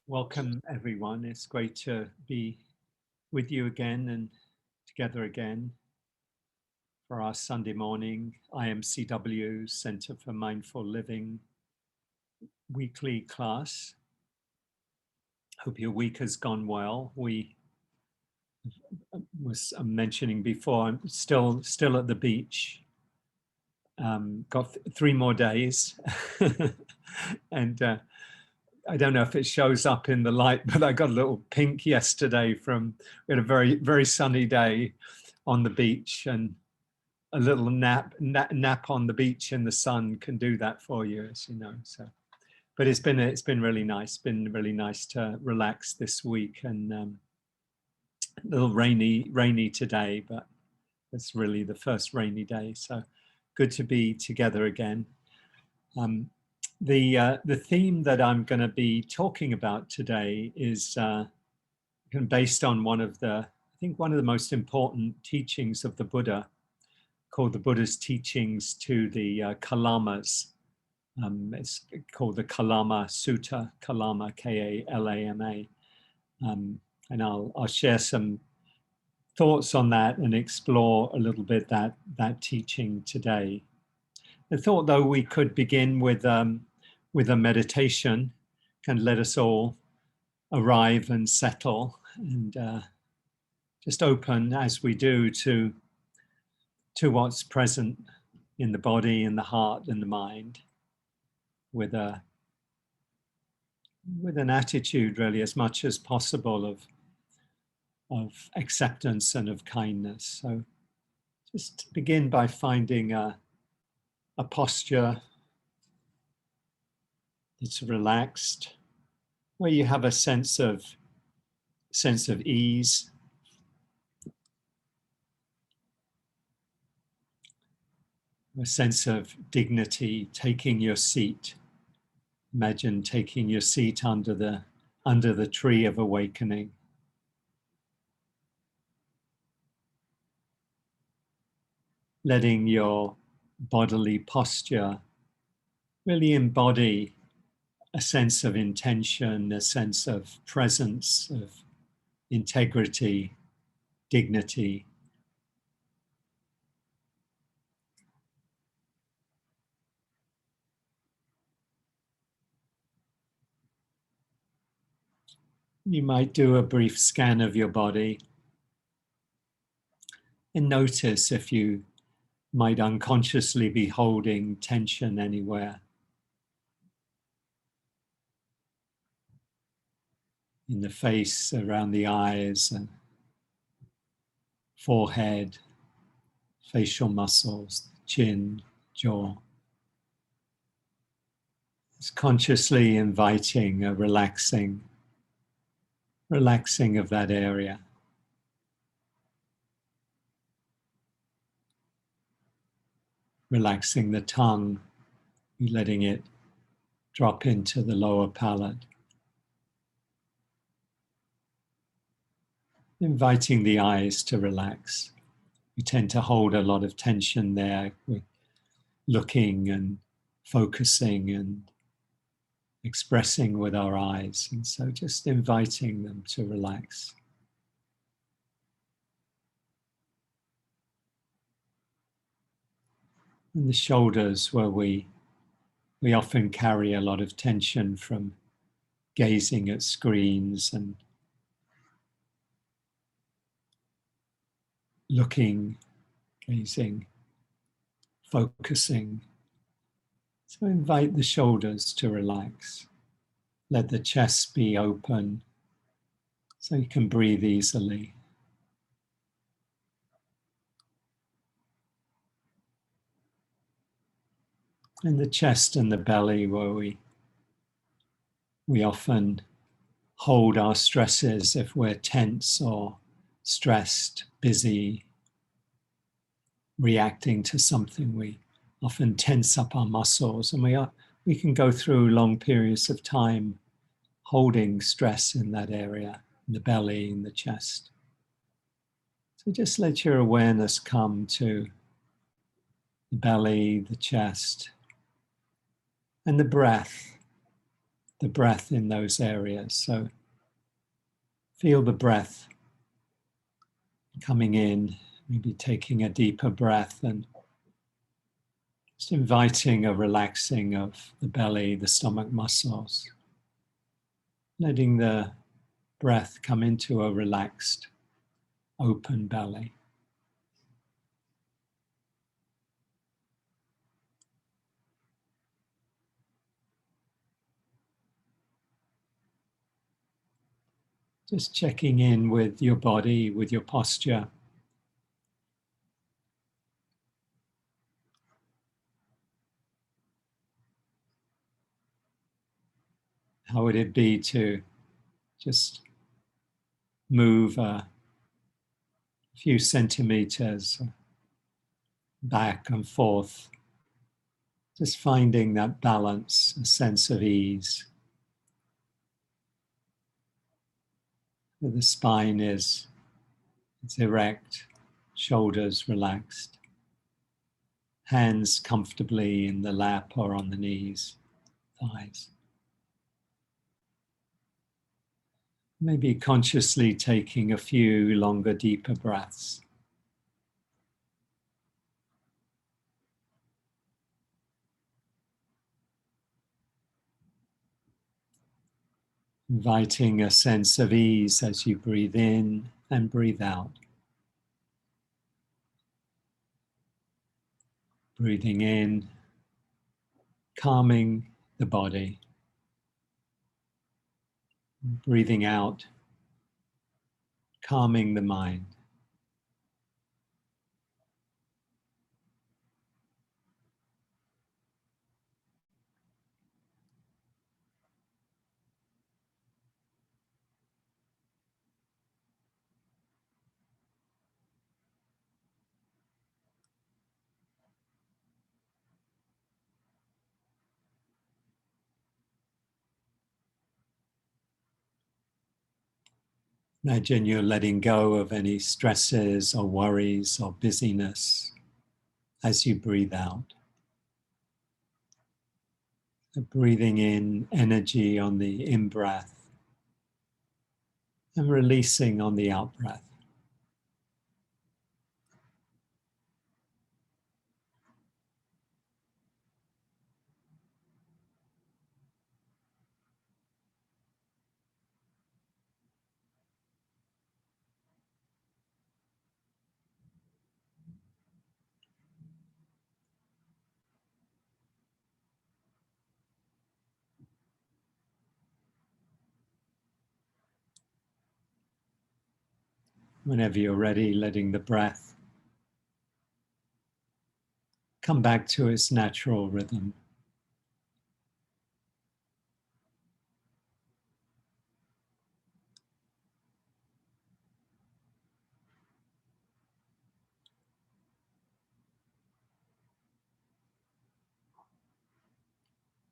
Welcome, everyone. It's great to be with you again and together again for our Sunday morning IMCW Center for Mindful Living weekly class. Hope your week has gone well. We was mentioning before, I'm still at the beach. Got 3 more days, and I don't know if it shows up in the light, but I got a little pink yesterday we had a very, very sunny day on the beach, and a little nap on the beach in the sun can do that for you, as you know. So, but it's been really nice. Been really nice to relax this week, and a little rainy today, but it's really the first rainy day. So good to be together again. The theme that I'm going to be talking about today is based on one of the most important teachings of the Buddha, called the Buddha's teachings to the Kalamas. It's called the Kalama Sutta, Kalama, K-A-L-A-M-A. And I'll share some thoughts on that and explore a little bit that teaching today. I thought, though, we could begin with a meditation, can let us all arrive and settle, and just open as we do to what's present in the body, in the heart, and the mind, with an attitude, really, as much as possible of acceptance and of kindness. So just begin by finding a posture that's relaxed, where you have a sense of ease. A sense of dignity, taking your seat. Imagine taking your seat under the tree of awakening. Letting your bodily posture really embody a sense of intention, a sense of presence, of integrity, dignity. You might do a brief scan of your body and notice if you might unconsciously be holding tension anywhere. In the face, around the eyes, and forehead, facial muscles, chin, jaw. It's consciously inviting a relaxing of that area. Relaxing the tongue, letting it drop into the lower palate. Inviting the eyes to relax. We tend to hold a lot of tension there. We're looking and focusing and expressing with our eyes. And so just inviting them to relax. And the shoulders, where we often carry a lot of tension from gazing at screens and looking, gazing, focusing. So invite the shoulders to relax. Let the chest be open so you can breathe easily. And the chest and the belly, where we often hold our stresses if we're tense or stressed, busy, reacting to something. We often tense up our muscles, and we can go through long periods of time holding stress in that area, in the belly, in the chest. So just let your awareness come to the belly, the chest, and the breath the breath in those areas. So feel the breath coming in, maybe taking a deeper breath and just inviting a relaxing of the belly, the stomach muscles, letting the breath come into a relaxed, open belly. Just checking in with your body, with your posture. How would it be to just move a few centimeters back and forth, just finding that balance, a sense of ease. The spine is erect, shoulders relaxed, hands comfortably in the lap or on the knees, thighs. Maybe consciously taking a few longer, deeper breaths. Inviting a sense of ease as you breathe in and breathe out. Breathing in, calming the body. Breathing out, calming the mind. Imagine you're letting go of any stresses or worries or busyness as you breathe out. So breathing in energy on the in-breath and releasing on the out-breath. Whenever you're ready, letting the breath come back to its natural rhythm.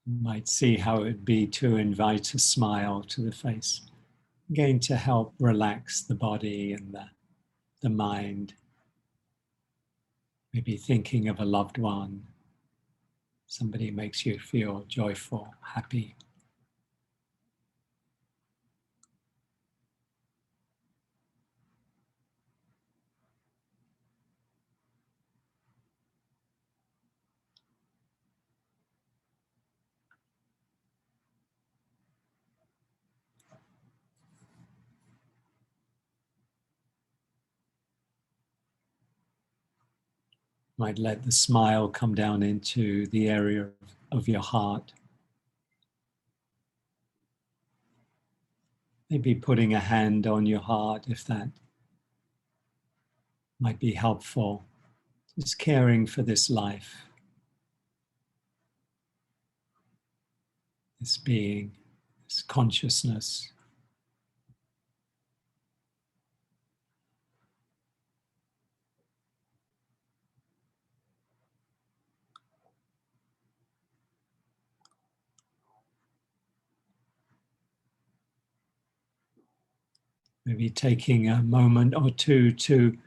You might see how it would be to invite a smile to the face, again to help relax the body and the mind. Maybe thinking of a loved one, somebody makes you feel joyful, happy. Might let the smile come down into the area of your heart. Maybe putting a hand on your heart if that might be helpful. Just caring for this life, this being, this consciousness. Maybe taking a moment or two to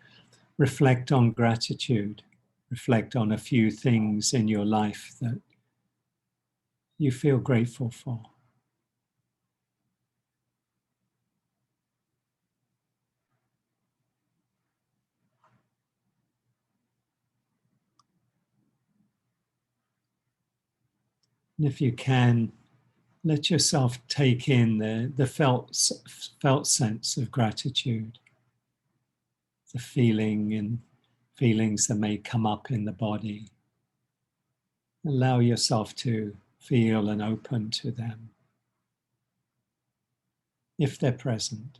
reflect on gratitude, reflect on a few things in your life that you feel grateful for. And if you can, let yourself take in the felt sense of gratitude, the feeling and feelings that may come up in the body. Allow yourself to feel and open to them, if they're present.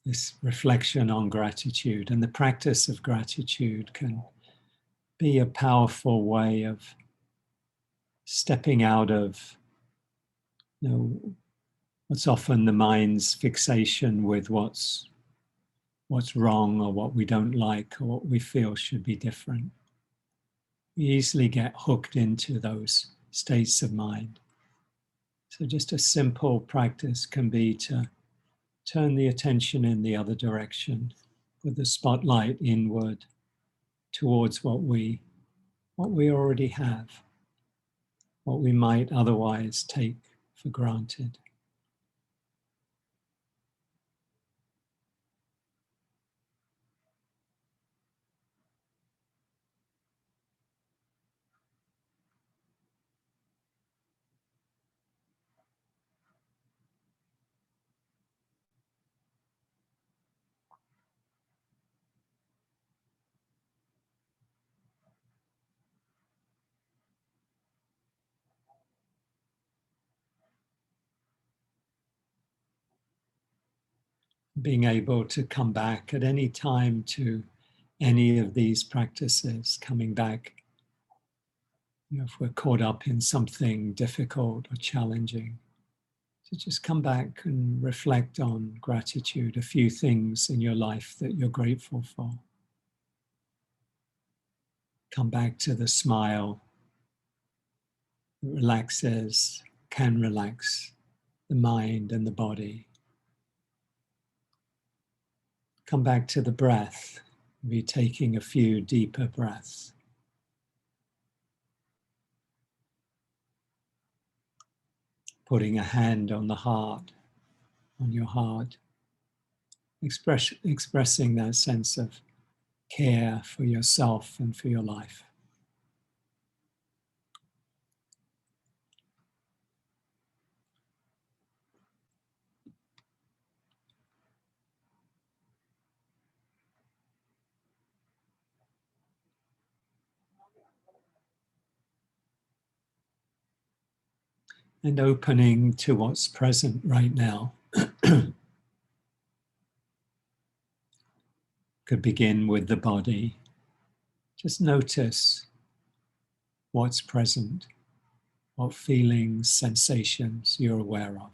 This reflection on gratitude and the practice of gratitude can be a powerful way of stepping out of, what's often the mind's fixation with what's wrong or what we don't like or what we feel should be different. We easily get hooked into those states of mind. So just a simple practice can be to turn the attention in the other direction, with the spotlight inward towards what we already have, what we might otherwise take for granted. Being able to come back at any time to any of these practices, coming back, if we're caught up in something difficult or challenging, to just come back and reflect on gratitude, a few things in your life that you're grateful for. Come back to the smile that relaxes, can relax the mind and the body. Come back to the breath, be taking a few deeper breaths. Putting a hand on the heart, on your heart, expressing that sense of care for yourself and for your life. And opening to what's present right now. Could begin with the body. Just notice what's present, what feelings, sensations you're aware of.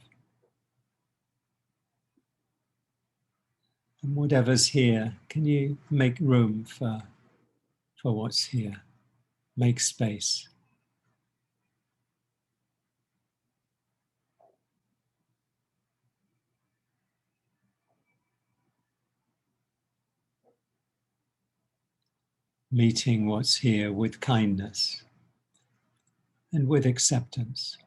And whatever's here, can you make room for what's here? Make space. Meeting what's here with kindness and with acceptance.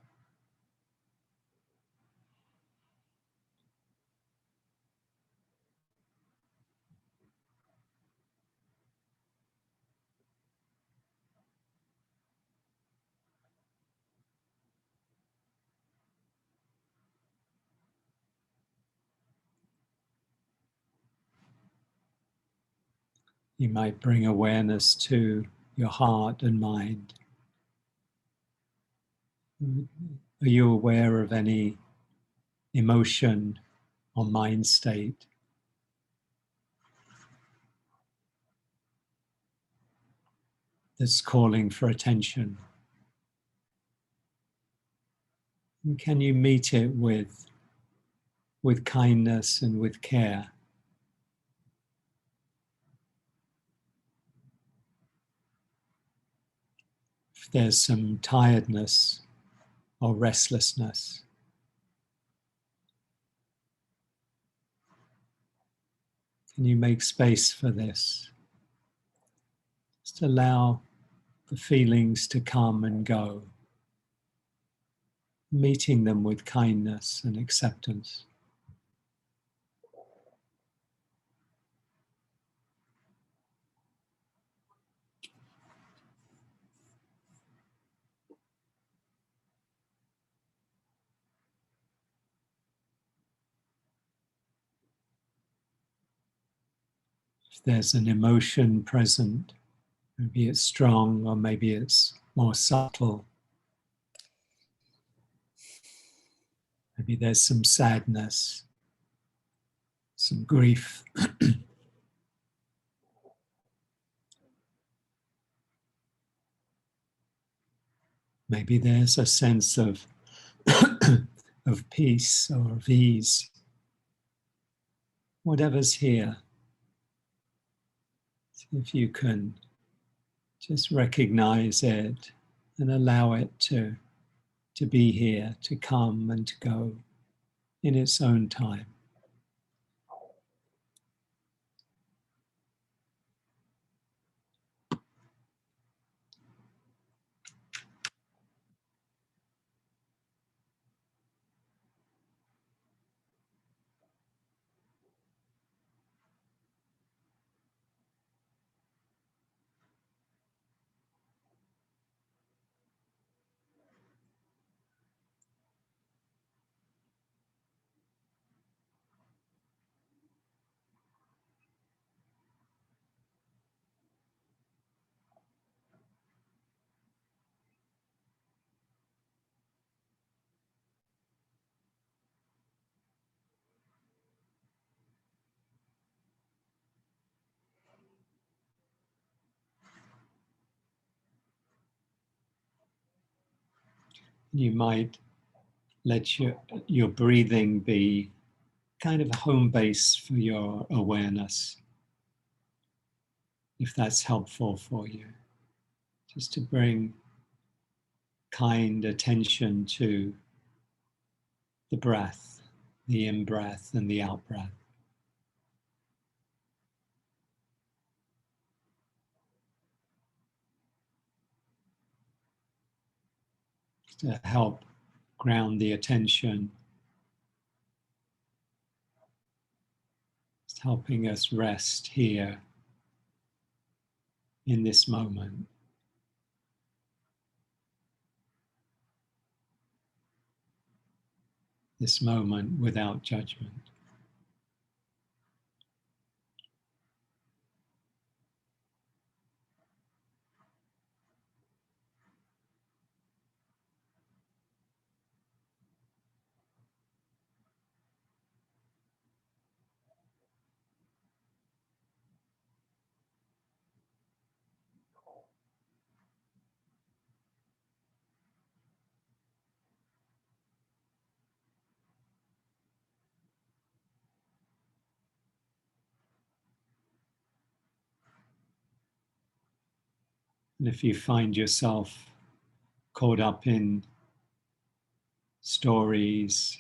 You might bring awareness to your heart and mind. Are you aware of any emotion or mind state that's calling for attention? And can you meet it with kindness and with care? If there's some tiredness or restlessness, Can you make space for this? Just allow the feelings to come and go, meeting them with kindness and acceptance. If there's an emotion present, maybe it's strong or maybe it's more subtle. Maybe there's some sadness, some grief. Maybe there's a sense of of peace or of ease. Whatever's here, if you can just recognize it and allow it to be here, to come and to go in its own time. You might let your breathing be kind of a home base for your awareness, if that's helpful for you. Just to bring kind attention to the breath, the in-breath and the out-breath. To help ground the attention, it's helping us rest here in this moment. This moment without judgment. And if you find yourself caught up in stories,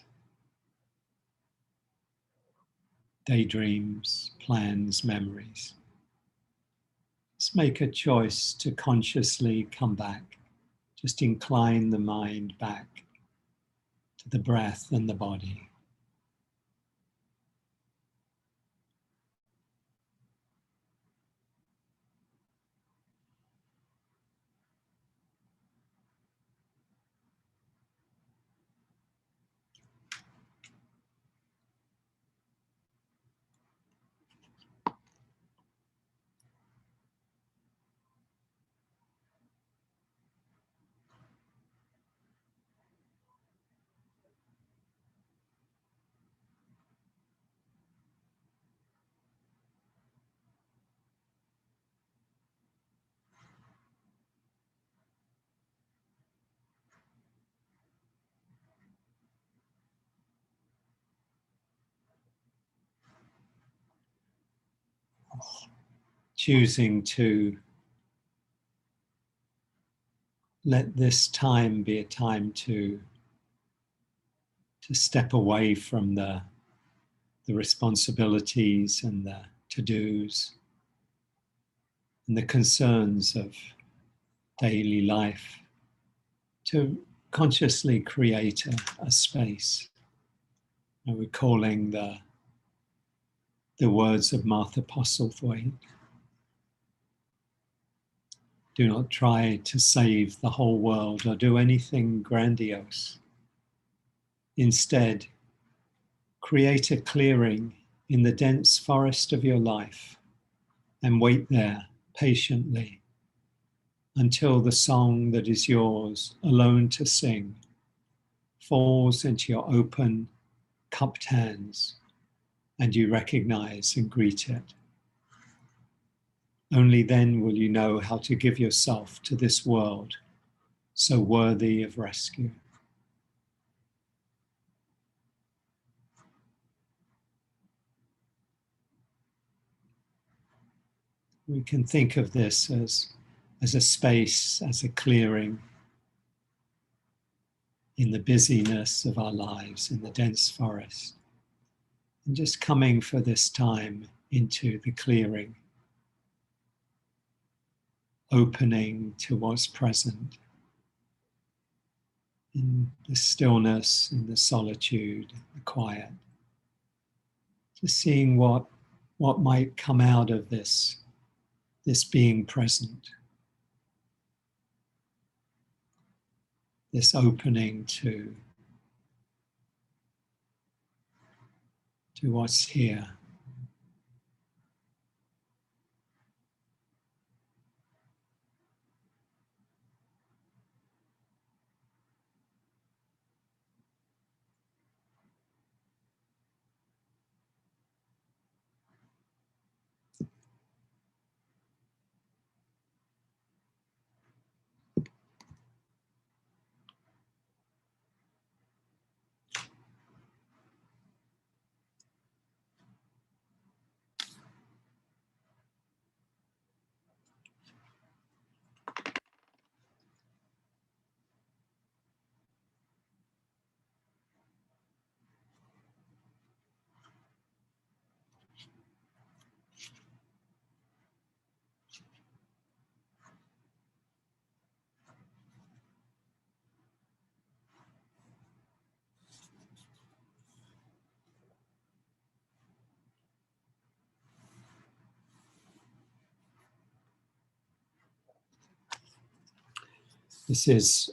daydreams, plans, memories, just make a choice to consciously come back. Just incline the mind back to the breath and the body. Choosing to let this time be a time to step away from the responsibilities and to-dos, and the concerns of daily life, to consciously create a space. And we're calling the words of Martha Postlethwaite. Do not try to save the whole world or do anything grandiose. Instead, create a clearing in the dense forest of your life and wait there patiently until the song that is yours alone to sing falls into your open, cupped hands and you recognize and greet it. Only then will you know how to give yourself to this world so worthy of rescue. We can think of this as a space, as a clearing in the busyness of our lives, in the dense forest. And just coming for this time into the clearing, opening to what's present, in the stillness, in the solitude, the quiet. Just seeing what might come out of this being present, this opening to what's here. This is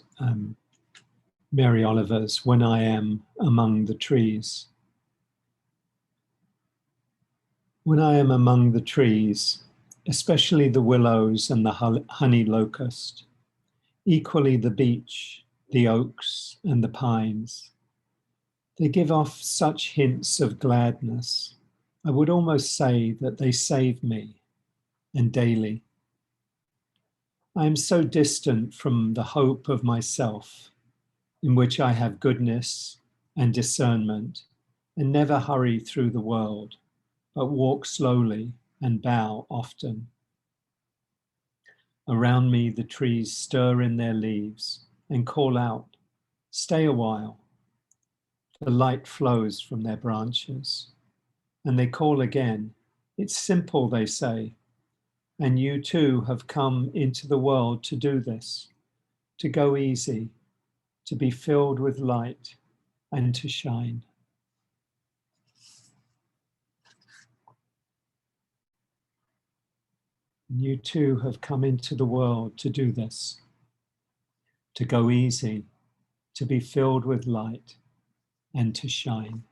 Mary Oliver's When I Am Among the Trees. When I am among the trees, especially the willows and the honey locust, equally the beech, the oaks and the pines, they give off such hints of gladness. I would almost say that they save me, and daily. I am so distant from the hope of myself, in which I have goodness and discernment, and never hurry through the world, but walk slowly and bow often. Around me the trees stir in their leaves and call out, stay a while. The light flows from their branches, and they call again. It's simple, they say, and you too have come into the world to do this, to go easy, to be filled with light and to shine. And you too have come into the world to do this, to go easy, to be filled with light and to shine.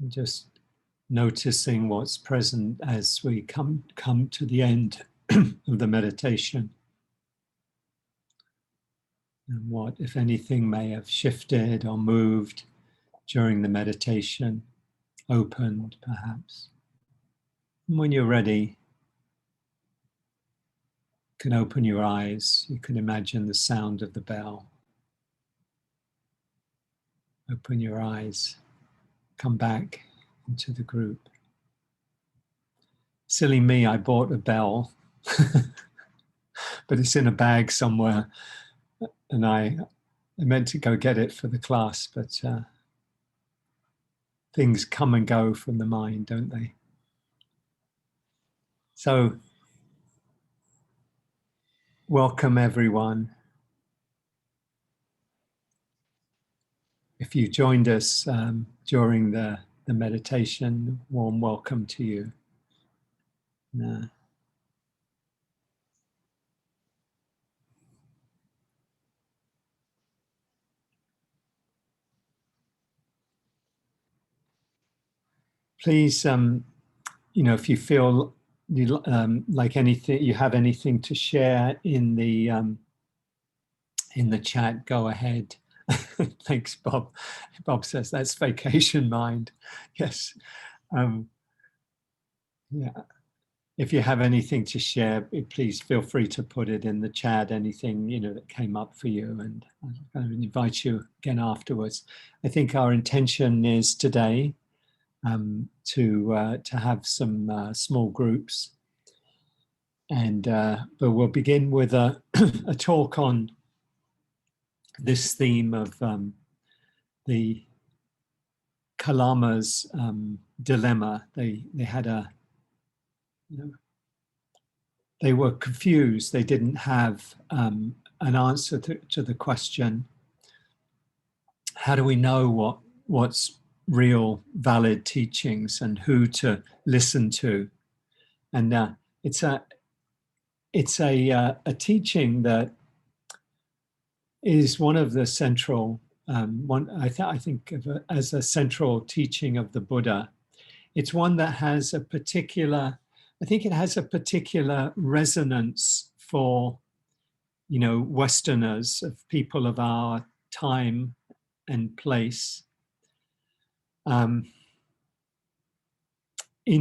And just noticing what's present as we come to the end of the meditation. And what, if anything, may have shifted or moved during the meditation, opened perhaps. And when you're ready, you can open your eyes. You can imagine the sound of the bell. Open your eyes, come back into the group. Silly me, I bought a bell, but it's in a bag somewhere. And I meant to go get it for the class, but things come and go from the mind, don't they? So, welcome everyone. If you joined us during the meditation, warm welcome to you. Please, if you feel like anything, you have anything to share in the chat, go ahead. Thanks, Bob. Bob says that's vacation mind. Yes. Yeah. If you have anything to share, please feel free to put it in the chat, anything, that came up for you, and I invite you again afterwards. I think our intention is today to have some small groups, and but we'll begin with a, a talk on this theme of the Kalamas dilemma. They had they were confused. They didn't have an answer to the question, how do we know what's real valid teachings and who to listen to? And it's a teaching that is one of the central I think of it as a central teaching of the Buddha. It's one that has a particular, I think it has a particular resonance for, Westerners, of people of our time and place. In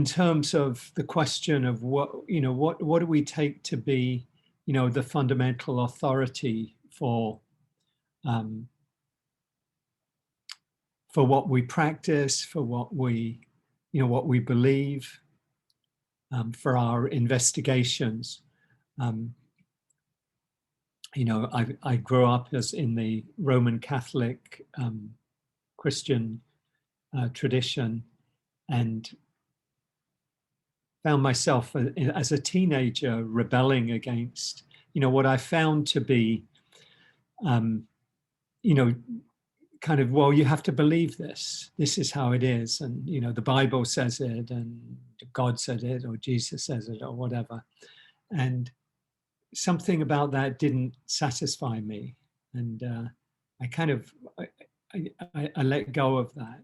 terms of the question of what do we take to be, the fundamental authority for what we practice, for what we, what we believe, for our investigations. I grew up as in the Roman Catholic Christian tradition, and found myself as a teenager rebelling against, what I found to be, kind of, well, you have to believe this. This is how it is. And, the Bible says it, and God said it, or Jesus says it, or whatever. And something about that didn't satisfy me. And I kind of, I let go of that,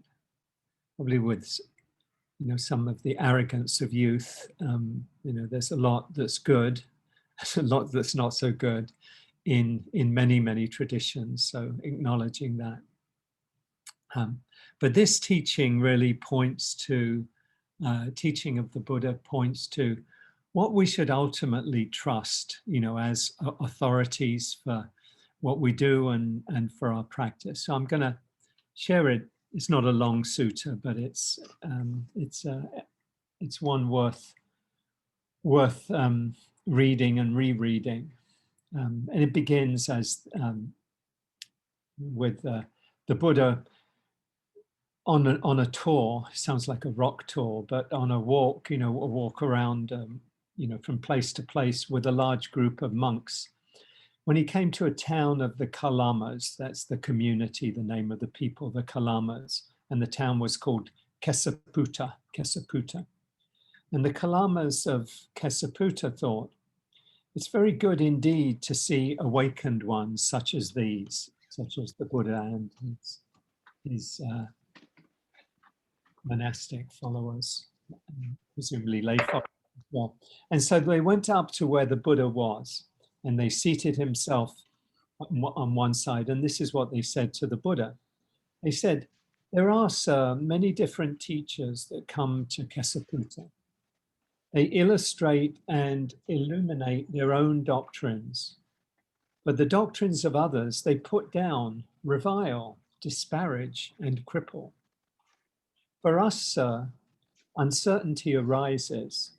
probably with, some of the arrogance of youth. There's a lot that's good, there's a lot that's not so good in many, many traditions. So acknowledging that. But this teaching really points to, teaching of the Buddha points to what we should ultimately trust, as authorities for what we do and for our practice. So I'm going to share it. It's not a long sutta, but it's one worth reading and rereading. And it begins as with the Buddha on a tour. Sounds like a rock tour, but on a walk, a walk around, from place to place with a large group of monks. When he came to a town of the Kalamas, that's the community, the name of the people, the Kalamas, and the town was called Kesaputta. And the Kalamas of Kesaputta thought, it's very good indeed to see awakened ones such as these, such as the Buddha and his monastic followers, presumably lay followers as well. And so they went up to where the Buddha was, and they seated himself on one side. And this is what they said to the Buddha. They said, "There are, sir, many different teachers that come to Kesaputta. They illustrate and illuminate their own doctrines, but the doctrines of others they put down, revile, disparage, and cripple. For us, sir, uncertainty arises,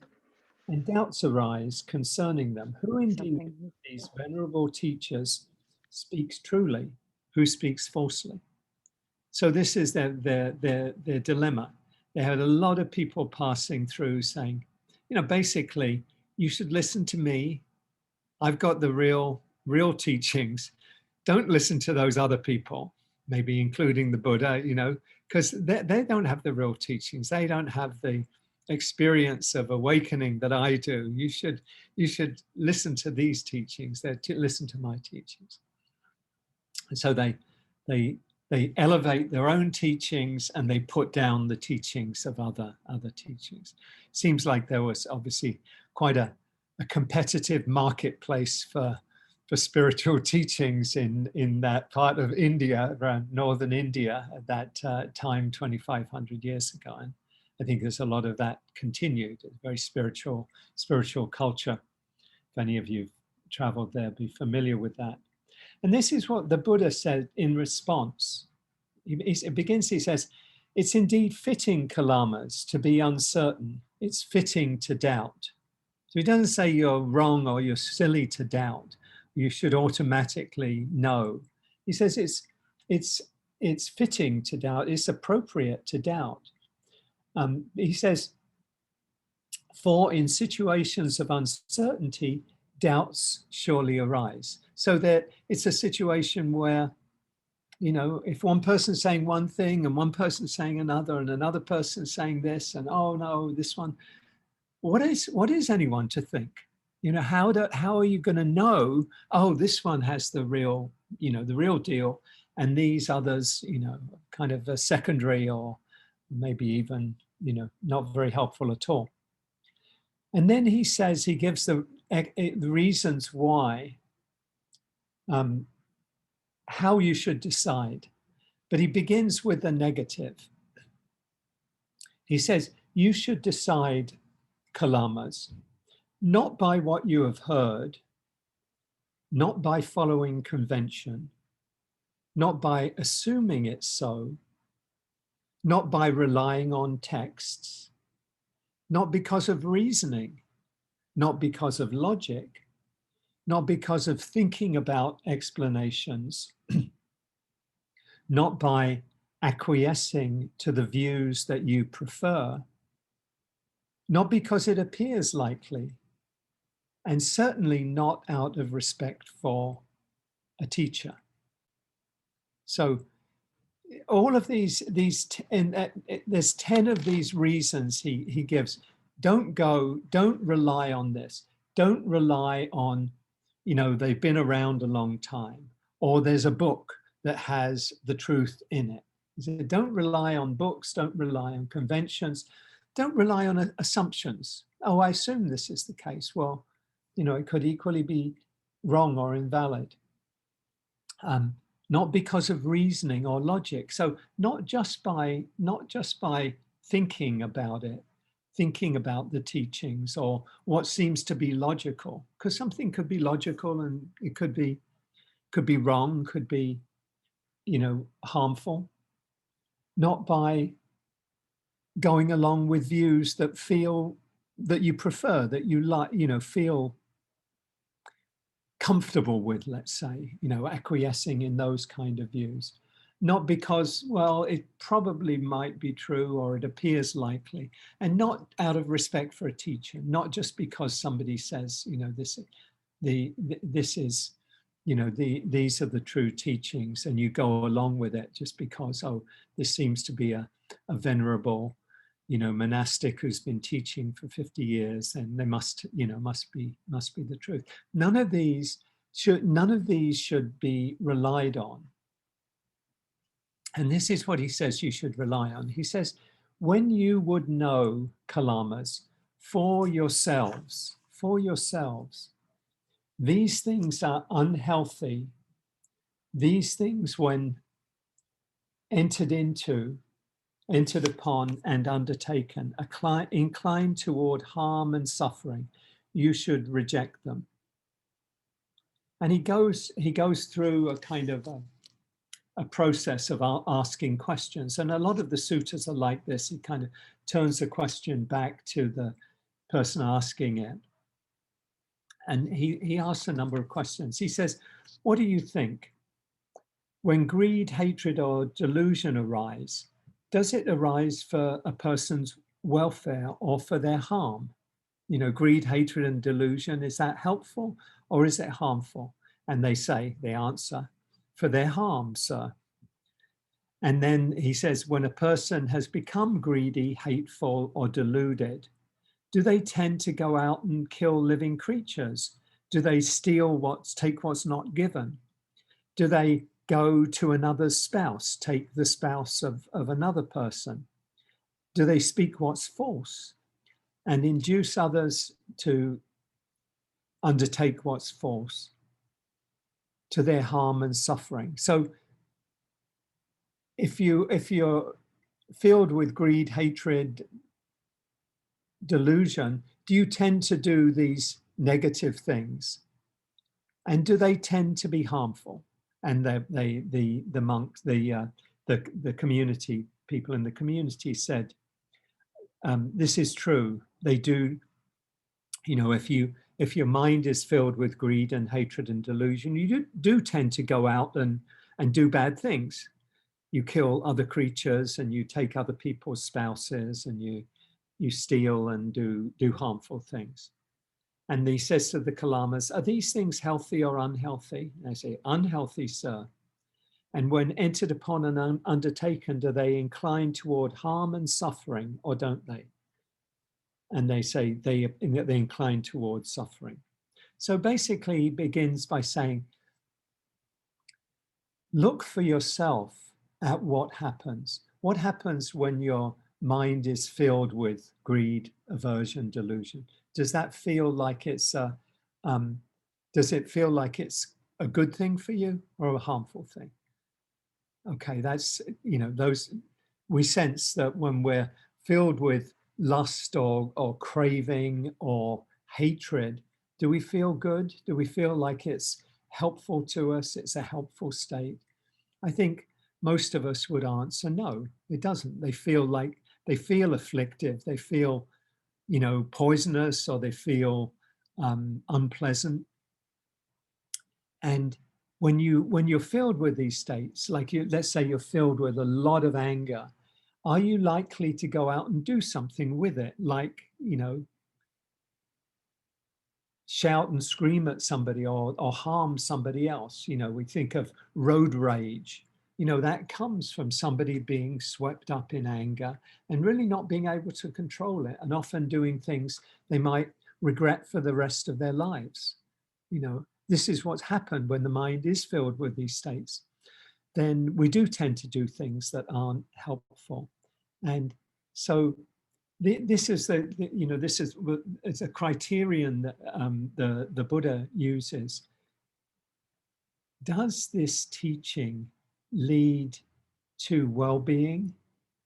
and doubts arise concerning them. Who indeed of these venerable teachers speaks truly? Who speaks falsely?" So this is their dilemma. They had a lot of people passing through saying, basically, you should listen to me. I've got the real teachings. Don't listen to those other people, maybe including the Buddha, because they don't have the real teachings. They don't have the experience of awakening that I do. You should listen to these teachings. Listen to my teachings. And so they elevate their own teachings and they put down the teachings of other teachings. Seems like there was obviously quite a competitive marketplace for spiritual teachings in that part of India, around northern India at that time, 2,500 years ago. And I think there's a lot of that continued, a very spiritual culture. If any of you traveled there, be familiar with that. And this is what the Buddha said in response. It begins, he says, "It's indeed fitting, Kalamas, to be uncertain. It's fitting to doubt." So he doesn't say you're wrong or you're silly to doubt. You should automatically know. He says it's fitting to doubt. It's appropriate to doubt. He says, "For in situations of uncertainty, doubts surely arise." So that it's a situation where, if one person's saying one thing and one person's saying another and another person's saying this and, oh no, this one, what is anyone to think? How are you going to know, oh, this one has the real deal, and these others, kind of a secondary or maybe even, not very helpful at all. And then he says, he gives the reasons why, how you should decide. But he begins with the negative. He says, you should decide, Kalamas, not by what you have heard, not by following convention, not by assuming it's so, not by relying on texts, not because of reasoning, not because of logic, not because of thinking about explanations, not by acquiescing to the views that you prefer, not because it appears likely, and certainly not out of respect for a teacher. So all of these there's 10 of these reasons he gives. Don't rely on this. Don't rely on, they've been around a long time, or there's a book that has the truth in it. He said, don't rely on books, don't rely on conventions, don't rely on assumptions. Oh, I assume this is the case. Well, it could equally be wrong or invalid. Not because of reasoning or logic. So not just by thinking about it, thinking about the teachings or what seems to be logical, because something could be logical and it could be wrong, could be, harmful. Not by going along with views that you prefer, that you like, feel comfortable with, let's say, acquiescing in those kind of views. Not because, well, it probably might be true or it appears likely, and not out of respect for a teacher, not just because somebody says, this is, these are the true teachings, and you go along with it just because, oh, this seems to be a venerable, monastic who's been teaching for 50 years, and they must be the truth. None of these should be relied on. And this is what he says you should rely on. He says, when you would know, Kalamas, for yourselves, these things are unhealthy. These things, when entered upon and undertaken, inclined toward harm and suffering, you should reject them. And he goes through a kind of a process of asking questions. And a lot of the suttas are like this. He kind of turns the question back to the person asking it. And he asks a number of questions. He says, what do you think? When greed, hatred, or delusion arise, does it arise for a person's welfare or for their harm? You know, greed, hatred, and delusion, is that helpful or is it harmful? And they answer, for their harm, sir. And then he says, when a person has become greedy, hateful, or deluded, do they tend to go out and kill living creatures? Do they take what's not given? Do they go to another's spouse, take the spouse of another person? Do they speak what's false and induce others to undertake what's false to their harm and suffering? So if you're filled with greed, hatred, delusion, do you tend to do these negative things? And do they tend to be harmful? And the monks, the community, people in the community said, this is true. They do, you know, if your mind is filled with greed and hatred and delusion, you do tend to go out and do bad things. You kill other creatures and you take other people's spouses and you steal and do harmful things. And he says to the Kalamas, are these things healthy or unhealthy? And I say, unhealthy, sir. And when entered upon and undertaken, do they incline toward harm and suffering, or don't they? And they say they incline towards suffering. So basically, he begins by saying, look for yourself at what happens. What happens when your mind is filled with greed, aversion, delusion? Does that feel like it's does it feel like it's a good thing for you or a harmful thing? Okay, that's, you know, those, we sense that when we're filled with lust or craving or hatred, do we feel good? Do we feel like it's helpful to us? It's a helpful state? I think most of us would answer no, it doesn't. They feel afflictive. They feel, you know, poisonous, or they feel unpleasant. And when you're filled with these states, like let's say you're filled with a lot of anger, are you likely to go out and do something with it? Like, you know, shout and scream at somebody or harm somebody else. You know, we think of road rage. You know, that comes from somebody being swept up in anger and really not being able to control it, and often doing things they might regret for the rest of their lives. You know, this is what's happened when the mind is filled with these states. Then we do tend to do things that aren't helpful. And so this is it's a criterion that the Buddha uses. Does this teaching lead to well-being?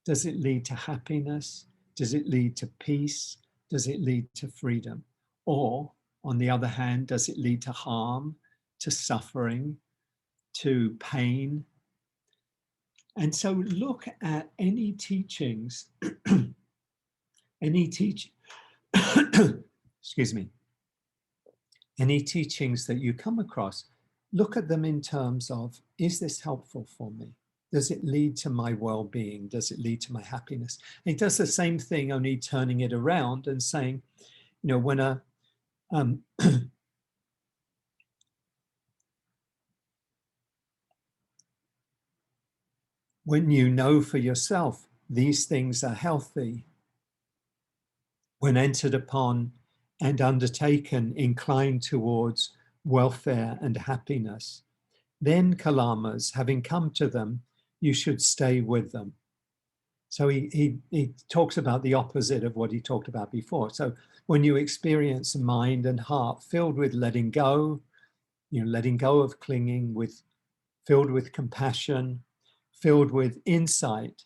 Does it lead to happiness? Does it lead to peace? Does it lead to freedom? Or, on the other hand, does it lead to harm, to suffering, to pain? And so look at any teachings, excuse me, any teachings that you come across, look at them in terms of, is this helpful for me? Does it lead to my well-being? Does it lead to my happiness? And it does the same thing, only turning it around and saying, you know, when when you know for yourself these things are healthy, when entered upon and undertaken, inclined towards welfare and happiness, then, Kalamas, having come to them, you should stay with them. So he talks about the opposite of what he talked about before. So when you experience a mind and heart filled with letting go, letting go of clinging, filled with compassion, filled with insight,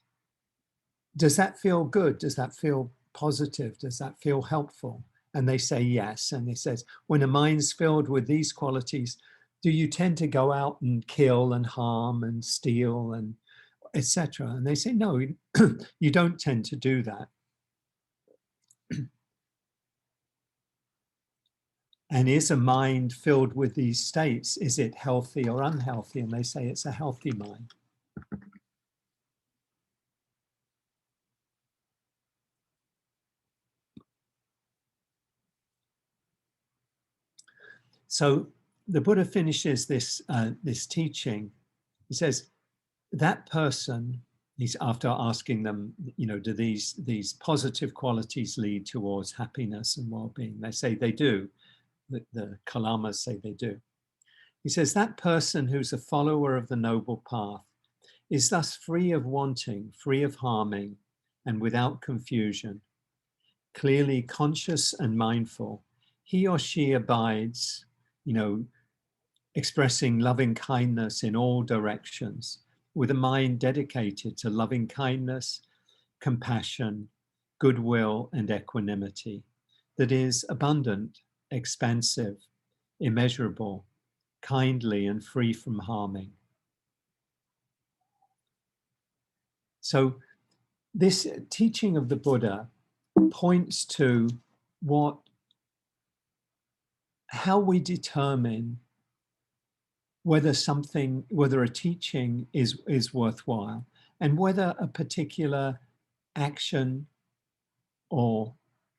does that feel good? Does that feel positive? Does that feel helpful? And they say yes. And he says, when a mind's filled with these qualities, do you tend to go out and kill and harm and steal and etc.? And they say, no, you don't tend to do that. And is a mind filled with these states, is it healthy or unhealthy? And they say it's a healthy mind. So the Buddha finishes this teaching. He says, that person, he's after asking them, do these positive qualities lead towards happiness and well-being? They say they do. The Kalamas say they do. He says, that person who's a follower of the noble path is thus free of wanting, free of harming, and without confusion, clearly conscious and mindful. He or she abides, expressing loving kindness in all directions, with a mind dedicated to loving kindness, compassion, goodwill, and equanimity, that is abundant, expansive, immeasurable, kindly, and free from harming. So this teaching of the Buddha points to how we determine whether a teaching is worthwhile, and whether a particular action or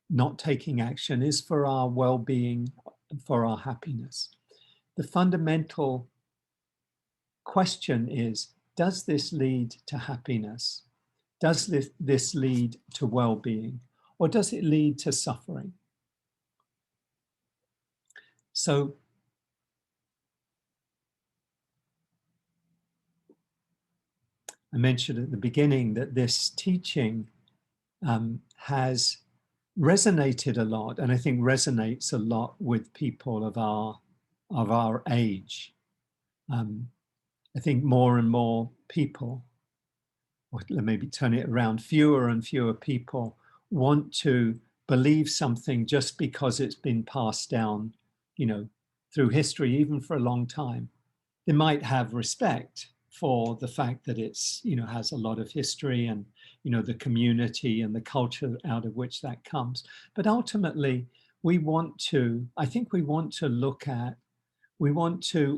not taking action is for our well-being, for our happiness. The fundamental question is, does this lead to happiness? Does this lead to well-being? Or does it lead to suffering? So I mentioned at the beginning that this teaching has resonated a lot, and I think resonates a lot with people of our age. I think more and more people, or maybe turn it around, fewer and fewer people want to believe something just because it's been passed down, through history, even for a long time. They might have respect for the fact that it's, has a lot of history and, the community and the culture out of which that comes. But ultimately, we want to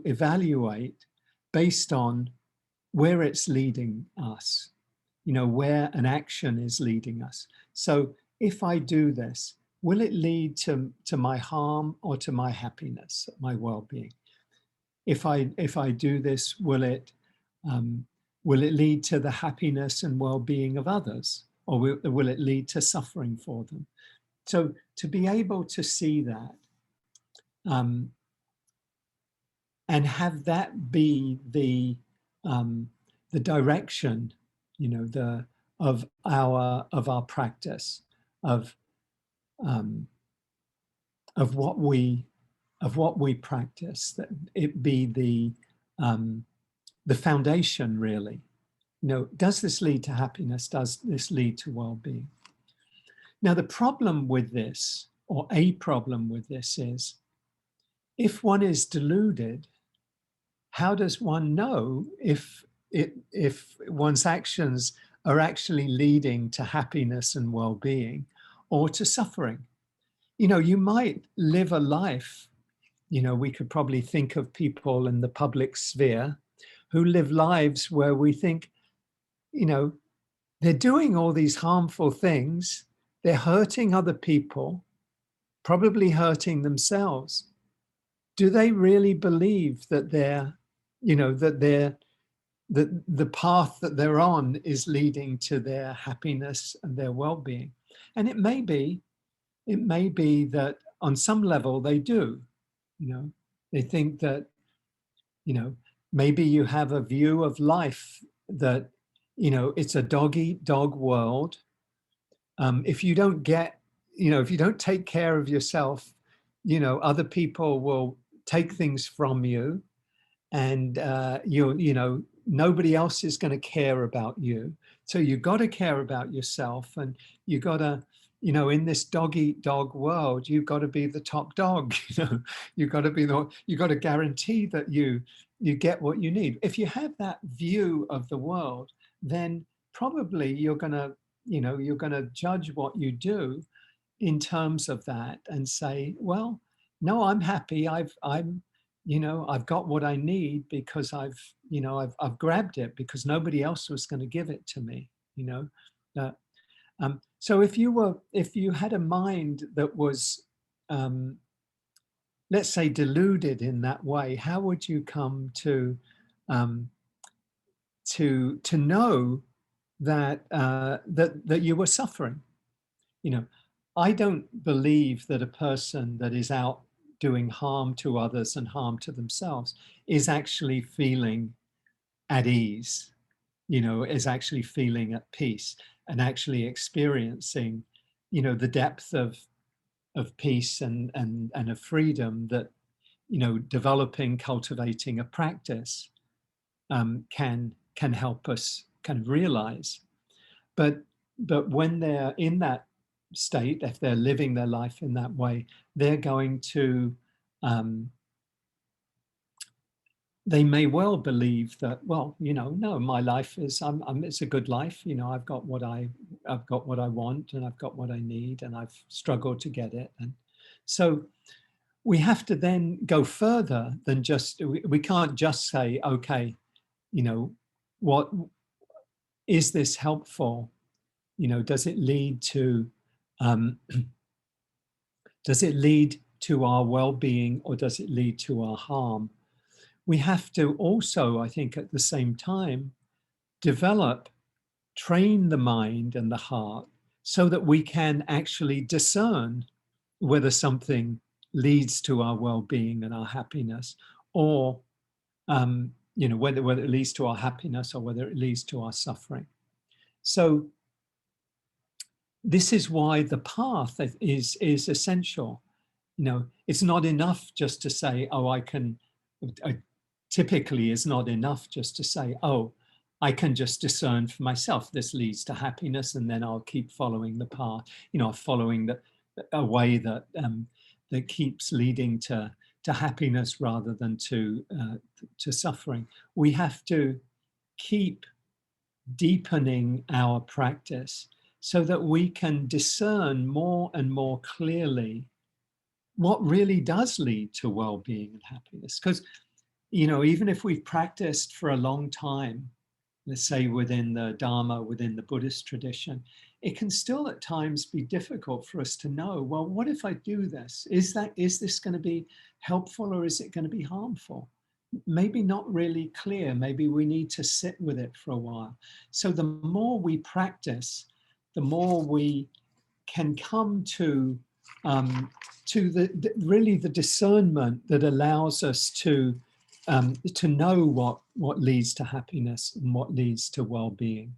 evaluate based on where it's leading us, where an action is leading us. So if I do this, will it lead to my harm or to my happiness, my well-being? If I do this, will it lead to the happiness and well-being of others, or will it lead to suffering for them? So to be able to see that and have that be the direction, of our practice, of what we practice, that it be the foundation, really. Does this lead to happiness? Does this lead to well-being? Now, the problem with this, or a problem with this, is if one is deluded, how does one know if one's actions are actually leading to happiness and well-being or to suffering? You might live a life, we could probably think of people in the public sphere who live lives where we think, they're doing all these harmful things, they're hurting other people, probably hurting themselves. Do they really believe that that the path that they're on is leading to their happiness and their well-being? And it may be that on some level they do. They think that, maybe you have a view of life that, it's a dog eat dog world. If you don't get, if you don't take care of yourself, other people will take things from you, and nobody else is going to care about you. So you got to care about yourself, and you got to, in this dog eat dog world, you've got to be the top dog. You've got to be you got to guarantee that you get what you need. If you have that view of the world, then probably you're going to, you're going to judge what you do in terms of that and say, well, no, I'm happy. I've got what I need because I've grabbed it because nobody else was going to give it to me. Uh, so if you had a mind that was, let's say, deluded in that way, how would you come um, to know that that you were suffering? I don't believe that a person that is out doing harm to others and harm to themselves is actually feeling at ease, is actually feeling at peace and actually experiencing, the depth of peace and of freedom that, developing, cultivating a practice can help us kind of realize. But when they're in that state, if they're living their life in that way, they're going to, they may well believe that, well, no, my life is, it's a good life. I've got what I want, and I've got what I need, and I've struggled to get it. And so we have to then go further than just, we can't just say, okay, what is this helpful? Does it lead to um, does it lead to our well-being, or does it lead to our harm? We have to also, I think, at the same time, train the mind and the heart so that we can actually discern whether something leads to our well-being and our happiness, or whether it leads to our happiness or whether it leads to our suffering. So this is why the path is essential. It's not enough just to say, oh, typically it's not enough just to say, oh, I can just discern for myself, this leads to happiness, and then I'll keep following the path, following a way that that keeps leading to happiness rather than to suffering. We have to keep deepening our practice so that we can discern more and more clearly what really does lead to well-being and happiness. Because, even if we've practiced for a long time, let's say within the Dharma, within the Buddhist tradition, it can still at times be difficult for us to know, well, what if I do this? Is this going to be helpful, or is it going to be harmful? Maybe not really clear. Maybe we need to sit with it for a while. So the more we practice, the more we can come to really the discernment that allows us to know what leads to happiness and what leads to well-being.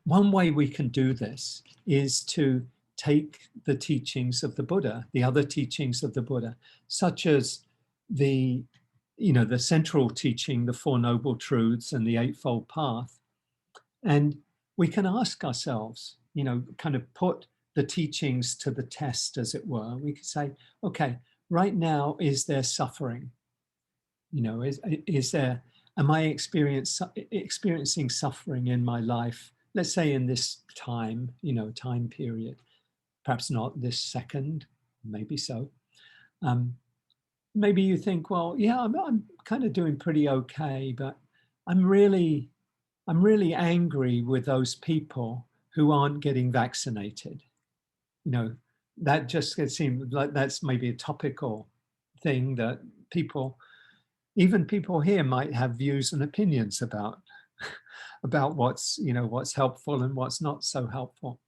One way we can do this is to take the teachings of the Buddha, the other teachings of the Buddha, such as the central teaching, the Four Noble Truths and the Eightfold Path. And we can ask ourselves, kind of put the teachings to the test, as it were. We could say, okay, right now, is there suffering? Am I experiencing suffering in my life? Let's say in this time period, perhaps not this second, maybe so. Maybe you think, well, yeah, I'm kind of doing pretty okay, but I'm really angry with those people who aren't getting vaccinated. That just seems like that's maybe a topical thing that even people here might have views and opinions about what's helpful and what's not so helpful.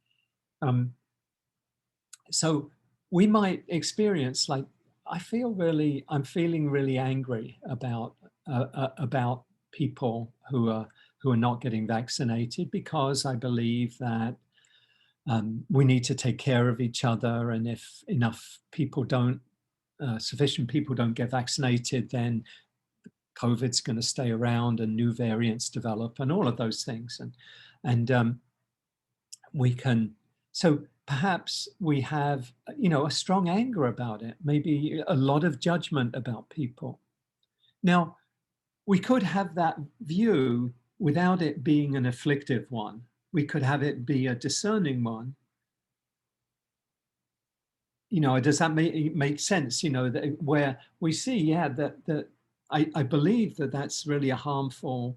So we might experience, like, I'm feeling really angry about people who are who are not getting vaccinated because I believe that we need to take care of each other, and if enough people don't, sufficient people don't get vaccinated, then COVID's going to stay around and new variants develop and all of those things. And we can, so perhaps we have, a strong anger about it, maybe a lot of judgment about people. Now, we could have that view without it being an afflictive one. We could have it be a discerning one. Does that make sense? That where we see, that I believe that that's really a harmful,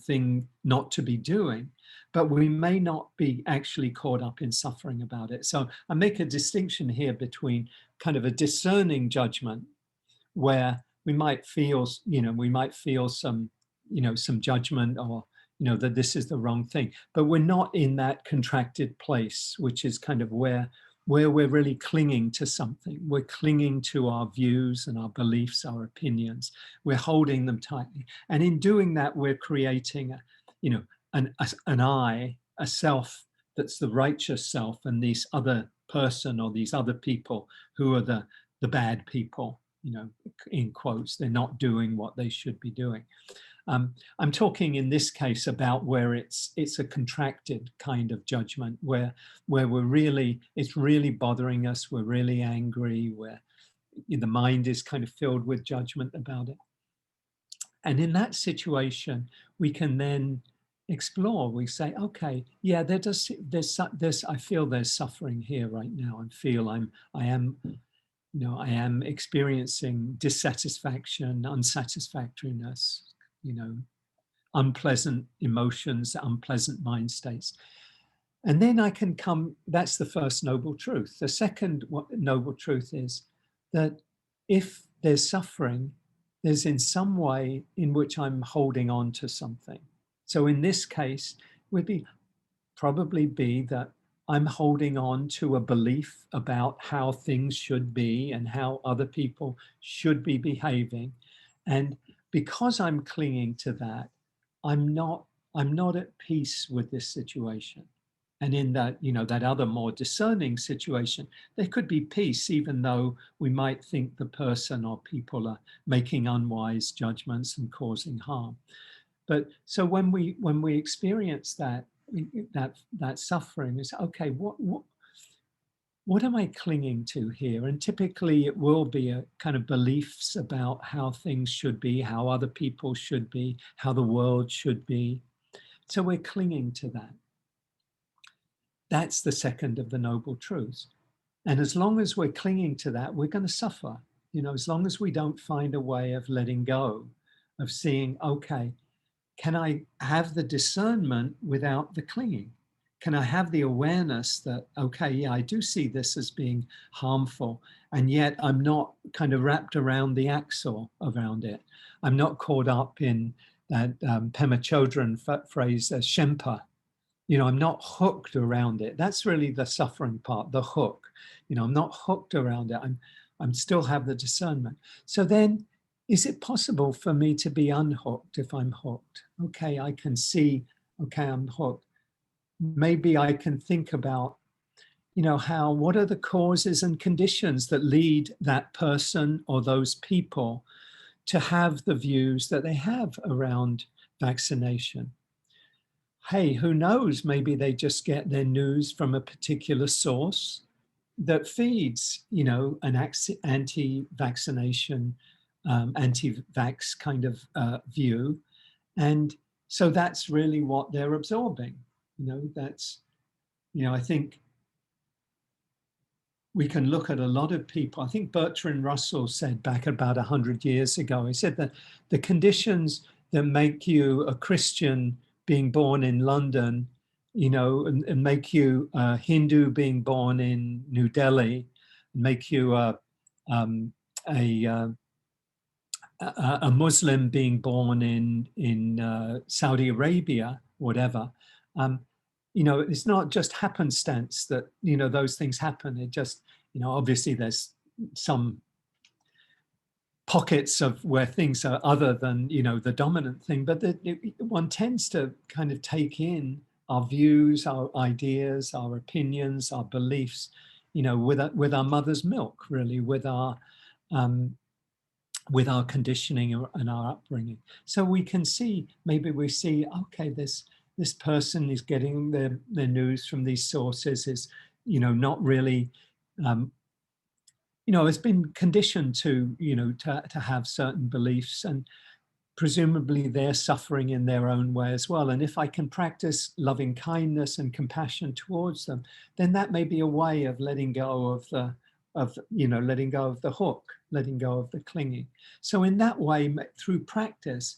thing not to be doing, but we may not be actually caught up in suffering about it. So I make a distinction here between kind of a discerning judgment, where we might feel some, some judgment, or, that this is the wrong thing, but we're not in that contracted place, which is kind of where we're really clinging to something. We're clinging to our views and our beliefs, our opinions. We're holding them tightly. And in doing that, we're creating an I, a self that's the righteous self, and this other person or these other people who are the bad people, in quotes. They're not doing what they should be doing. I'm talking in this case about where it's a contracted kind of judgment, where it's really bothering us, we're really angry, where the mind is kind of filled with judgment about it. And in that situation, we can then explore. We say, okay, yeah, there's I feel there's suffering here right now. I am experiencing dissatisfaction, unsatisfactoriness, unpleasant emotions, unpleasant mind states. And then I can come, that's the first noble truth. The second noble truth is that if there's suffering, there's in some way in which I'm holding on to something. So in this case, would probably be that I'm holding on to a belief about how things should be and how other people should be behaving. And because I'm clinging to that, I'm not at peace with this situation. And in that, that other more discerning situation, there could be peace, even though we might think the person or people are making unwise judgments and causing harm. But so when we experience that suffering, is okay, what am I clinging to here? And typically it will be a kind of beliefs about how things should be, how other people should be, how the world should be. So we're clinging to that. That's the second of the noble truths. And as long as we're clinging to that, we're going to suffer. As long as we don't find a way of letting go, of seeing, okay, can I have the discernment without the clinging? Can I have the awareness that, okay, yeah, I do see this as being harmful, and yet I'm not kind of wrapped around the axle around it. I'm not caught up in that Pema Chodron phrase as Shempa. I'm not hooked around it. That's really the suffering part, the hook. I'm not hooked around it. I'm still have the discernment. So then, is it possible for me to be unhooked if I'm hooked? Okay, I can see, okay, I'm hooked. Maybe I can think about, what are the causes and conditions that lead that person or those people to have the views that they have around vaccination? Hey, who knows? Maybe they just get their news from a particular source that feeds, an anti-vaccination, anti-vax kind of view. And so that's really what they're absorbing. I think we can look at a lot of people. I think Bertrand Russell said back about 100 years ago, he said that the conditions that make you a Christian being born in London, and make you a Hindu being born in New Delhi, make you a Muslim being born in Saudi Arabia, whatever. It's not just happenstance that those things happen. It just obviously there's some pockets of where things are other than, you know, the dominant thing, but that one tends to kind of take in our views, our ideas, our opinions, our beliefs, you know, with our mother's milk, really, um, with our conditioning and our upbringing. So we can see, maybe we see, okay, this person is getting their news from these sources, is, you know, not really, you know, has been conditioned to, you know, to have certain beliefs, and presumably they're suffering in their own way as well. And if I can practice loving kindness and compassion towards them, then that may be a way of letting go of you know, letting go of the hook, letting go of the clinging. So in that way, through practice,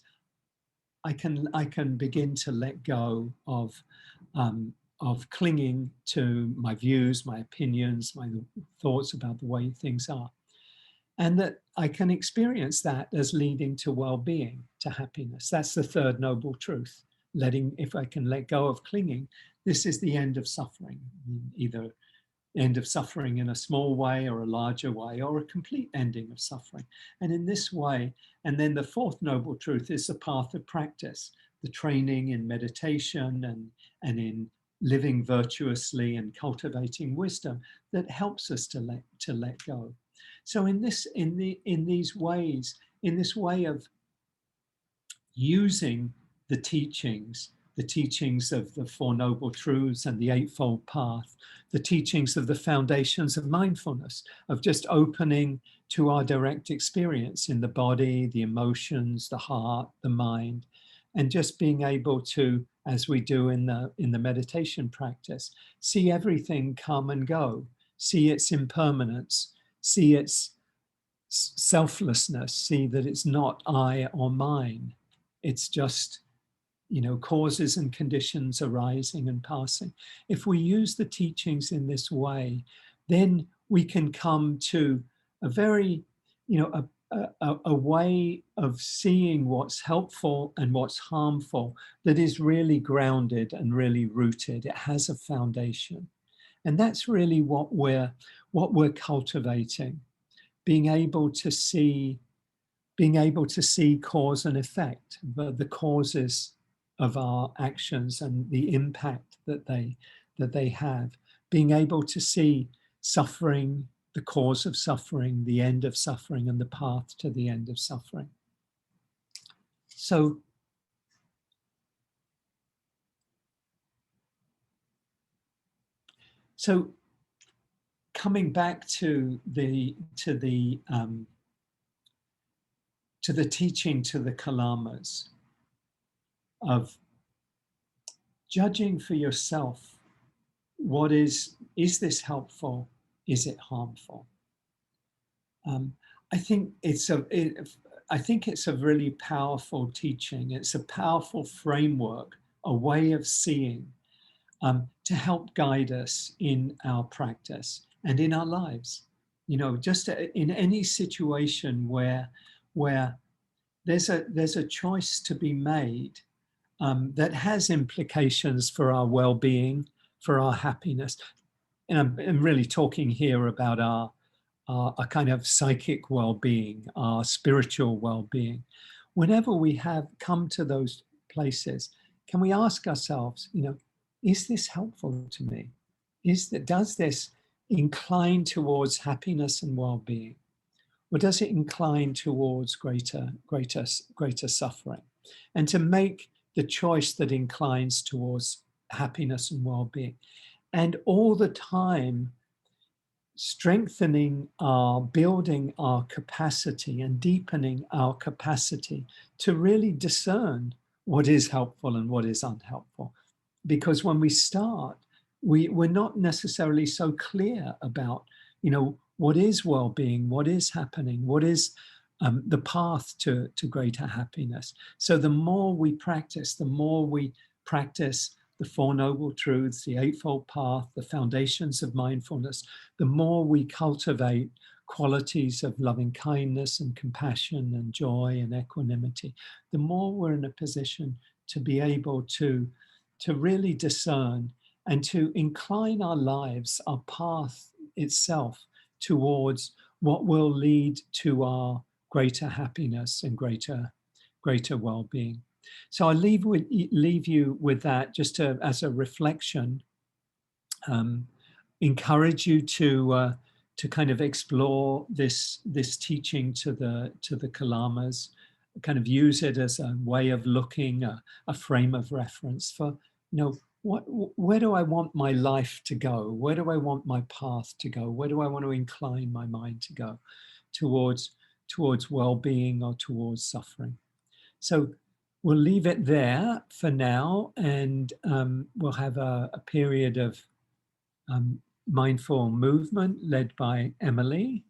I can begin to let go of clinging to my views, my opinions, my thoughts about the way things are. And that I can experience that as leading to well-being, to happiness. That's the third noble truth. If I can let go of clinging, this is the end of suffering, either end of suffering in a small way or a larger way, or a complete ending of suffering. And in this way, and then the fourth noble truth is the path of practice, the training in meditation and in living virtuously and cultivating wisdom that helps us to let go. So in this way of using the teachings of the Four Noble Truths and the Eightfold Path, the teachings of the foundations of mindfulness, of just opening to our direct experience in the body, the emotions, the heart, the mind, and just being able to, as we do in the meditation practice, see everything come and go, see its impermanence, see its selflessness, see that it's not I or mine. It's just, you know, causes and conditions arising and passing. If we use the teachings in this way, then we can come to a very, you know, a way of seeing what's helpful and what's harmful that is really grounded and really rooted. It has a foundation. And that's really what we're cultivating, being able to see cause and effect, the causes of our actions and the impact that they have, being able to see suffering, the cause of suffering, the end of suffering, and the path to the end of suffering. So coming back to the teaching to the Kalamas of judging for yourself, what is this helpful? Is it harmful? I think it's a really powerful teaching. It's a powerful framework, a way of seeing, to help guide us in our practice and in our lives. You know, just in any situation where there's a choice to be made that has implications for our well-being, for our happiness. And I'm really talking here about our kind of psychic well-being, our spiritual well-being. Whenever we have come to those places, can we ask ourselves, you know, is this helpful to me? Does this incline towards happiness and well-being? Or does it incline towards greater suffering? And to make the choice that inclines towards happiness and well-being. And all the time building our capacity and deepening our capacity to really discern what is helpful and what is unhelpful. Because when we start, we're not necessarily so clear about, you know, what is well-being, what is happening, what is the path to greater happiness. So the more we practice the Four Noble Truths, the Eightfold Path, the foundations of mindfulness, the more we cultivate qualities of loving kindness and compassion and joy and equanimity, the more we're in a position to be able to really discern and to incline our lives, our path itself, towards what will lead to our greater happiness and greater well-being. So I'll leave you with that just as a reflection. Encourage you to kind of explore this teaching to the Kalamas, kind of use it as a way of looking, a frame of reference for, where do I want my life to go? Where do I want my path to go? Where do I want to incline my mind to go? Towards well-being or towards suffering. So we'll leave it there for now, and we'll have a period of mindful movement led by Emily.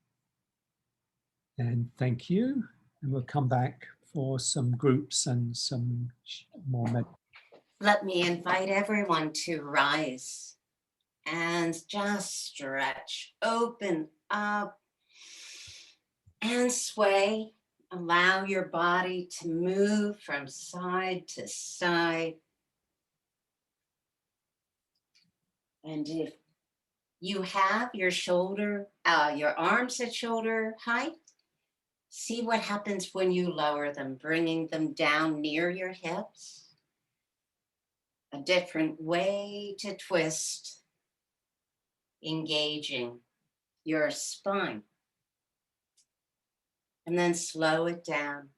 And thank you. And we'll come back for some groups and some more. Let me invite everyone to rise and just stretch, open up and sway. Allow your body to move from side to side. And if you have your arms at shoulder height, see what happens when you lower them, bringing them down near your hips. A different way to twist, engaging your spine. And then slow it down.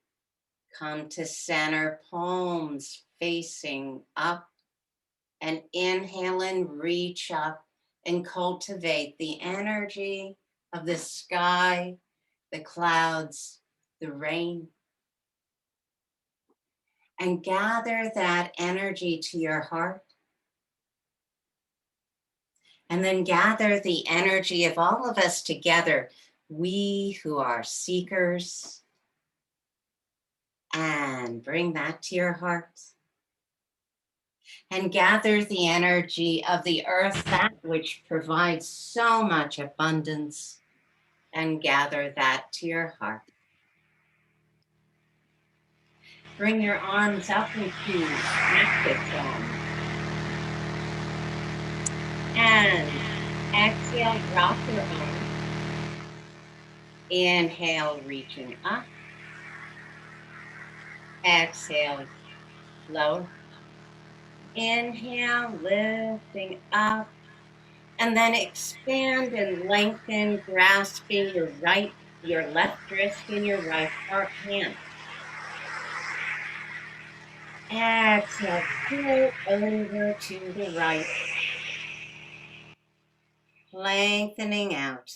Come to center, palms facing up. And inhale and reach up and cultivate the energy of the sky, the clouds, the rain. And gather that energy to your heart. And then gather the energy of all of us together, we who are seekers, and bring that to your heart. And gather the energy of the earth, that which provides so much abundance, and gather that to your heart. Bring your arms up into active form. And exhale, drop your arms. Inhale, reaching up. Exhale, lower. Inhale, lifting up. And then expand and lengthen, grasping your left wrist in your right hand. Exhale, float over to the right. Lengthening out.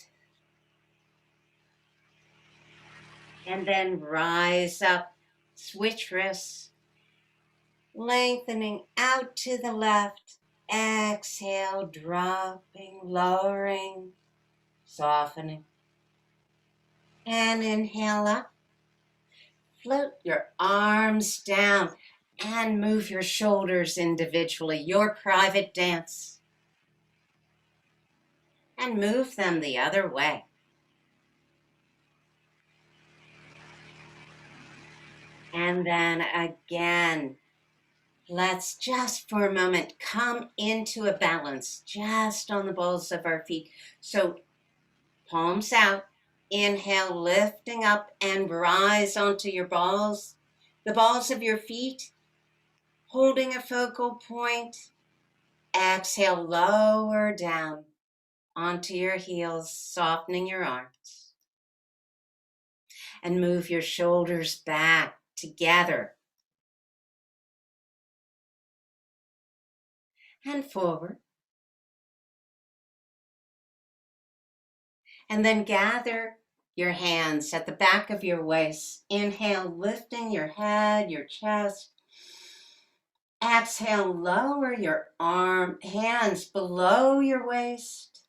And then rise up, switch wrists. Lengthening out to the left. Exhale, dropping, lowering, softening. And inhale up. Float your arms down and move your shoulders individually, your private dance. And move them the other way. And then again, let's just for a moment come into a balance just on the balls of our feet. So palms out, inhale, lifting up and rise onto your balls, the balls of your feet, holding a focal point. Exhale, lower down onto your heels, softening your arms. And move your shoulders back together. And forward. And then gather your hands at the back of your waist. Inhale, lifting your head, your chest. Exhale, lower your hands below your waist.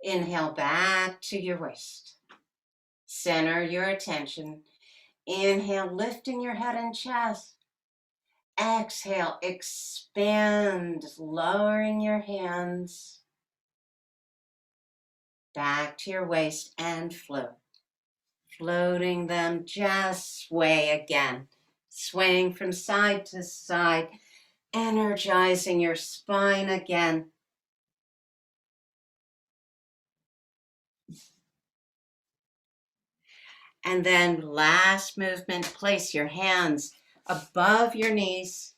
Inhale, back to your waist. Center your attention. Inhale, lifting your head and chest. Exhale, expand, lowering your hands. Back to your waist and float. Floating them, just sway again. Swaying from side to side, energizing your spine again. And then last movement, place your hands above your knees.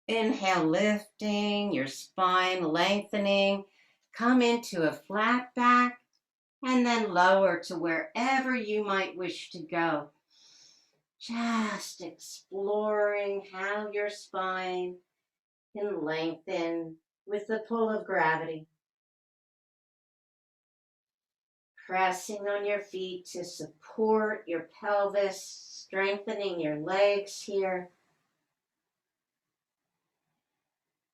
Inhale, lifting your spine, lengthening. Come into a flat back and then lower to wherever you might wish to go. Just exploring how your spine can lengthen with the pull of gravity. Pressing on your feet to support your pelvis, strengthening your legs here.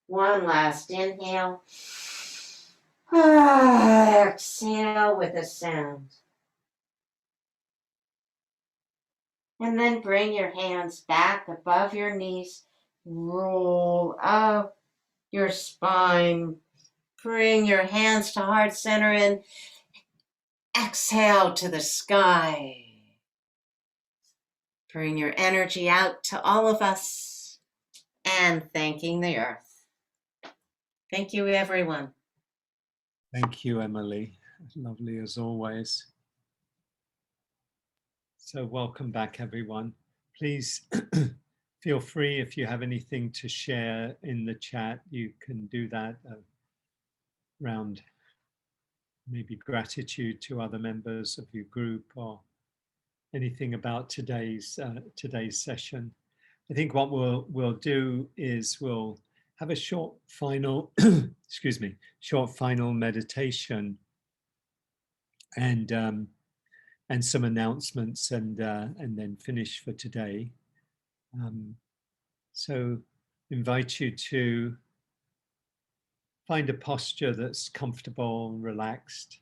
One last inhale. Exhale with a sound. And then bring your hands back above your knees. Roll up your spine. Bring your hands to heart center and exhale to the sky. Bring your energy out to all of us and thanking the earth. Thank you, everyone. Thank you, Emily. Lovely as always. So welcome back, everyone. Please feel free, if you have anything to share in the chat, you can do that around maybe gratitude to other members of your group or anything about today's session. I think what we'll do is we'll have a short final, excuse me, short final meditation and some announcements and then finish for today. So invite you to find a posture that's comfortable and relaxed.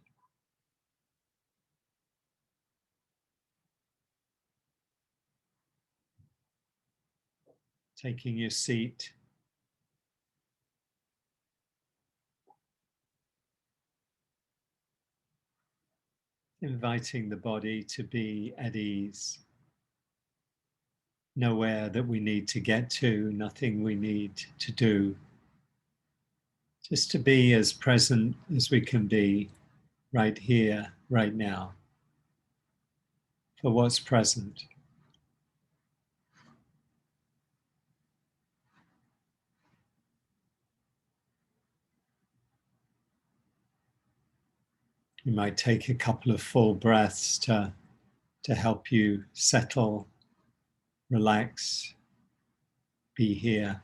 Taking your seat. Inviting the body to be at ease. Nowhere that we need to get to, nothing we need to do. Just to be as present as we can be right here, right now, for what's present. You might take a couple of full breaths to help you settle, relax, be here.